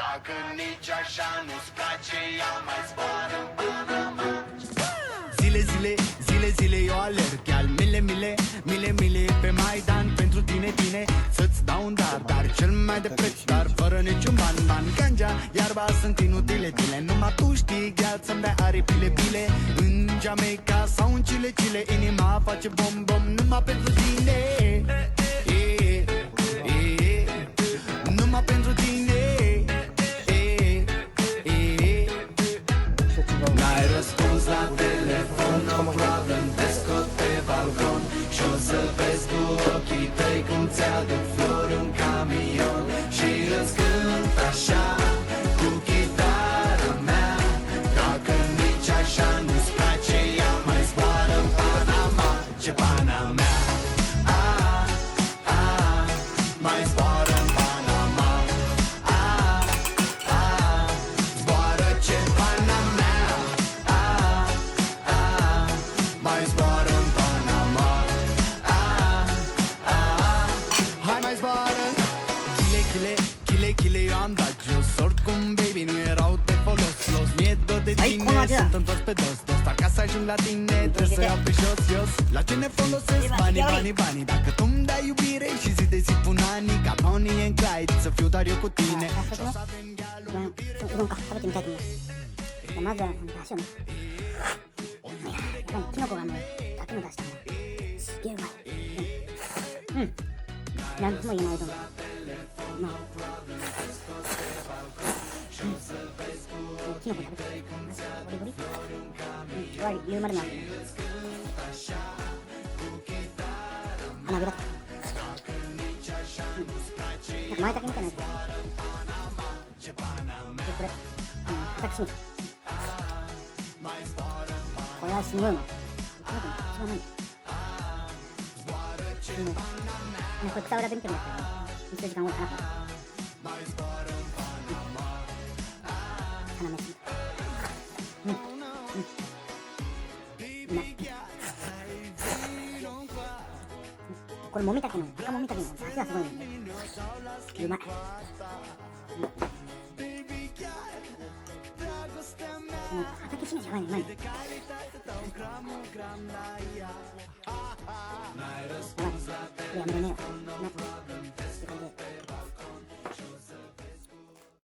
Dacă nici așa nu-ți place, ia mai zboară în Panama. Zile, zile, zile, zile eu alerg, iar mile, mile, mile, mile pe Maidan pentru tine, tine, să-ți dau un dar cel mai de preț, dar fără niciun ban. Ganja, iarba sunt inutile, tine, numai tu știi, gheal să-mi dai aripile, bile. În Jamaica sau în Chile, Chile, inima face bom, numai pentru tine. Numai pentru tine. N-ai răspuns la telefon, no problem, te scot pe balcon și-o să vezi cu ochii tăi cum ți-aduc flori în camion și îți cânt așa cu chitara mea. Dacă nici așa nu-ți place, ia mai zboară în Panama. Ce Panama? Mai zboară în Panama. Zboară ce Panama. Mai zboară în Panama. Hai mai zboară. Chile, chile, chile, chile, eu am dat jos. Oricum, baby, nu erau de folos. Mi-e dor de tine, sunt întors pe dos. Dar ca să ajung la tine, trebuie să iau pe jos. La ce ne folosesc banii? Dacă tu-mi dai iubire și zi de zi pun anii, ca Bonnie and Clyde, să fiu doar eu cu tine. 이건가? 가볍게 못하겠네. 맞아, 다시 오네. 이건 키노코가 뭐 따뜻한 다시 다. 이게 와. 난 뭐 이거 말도. 뭐. 키노코 가볍게. 우리. 와, 일 말은 안 돼. 하나 그렇다. 많이 닦이니까 나. 그래. 딱 심어. 거야 심어. 심어. 그냥 그 싸우다 땡겨. 이쪽이 강원 하나. 하나 맺힌다.これもみたけの赤もみたけの足がすごいね。うまい。畑しめじゃないね、うまいね。やばい。やめれねえよ。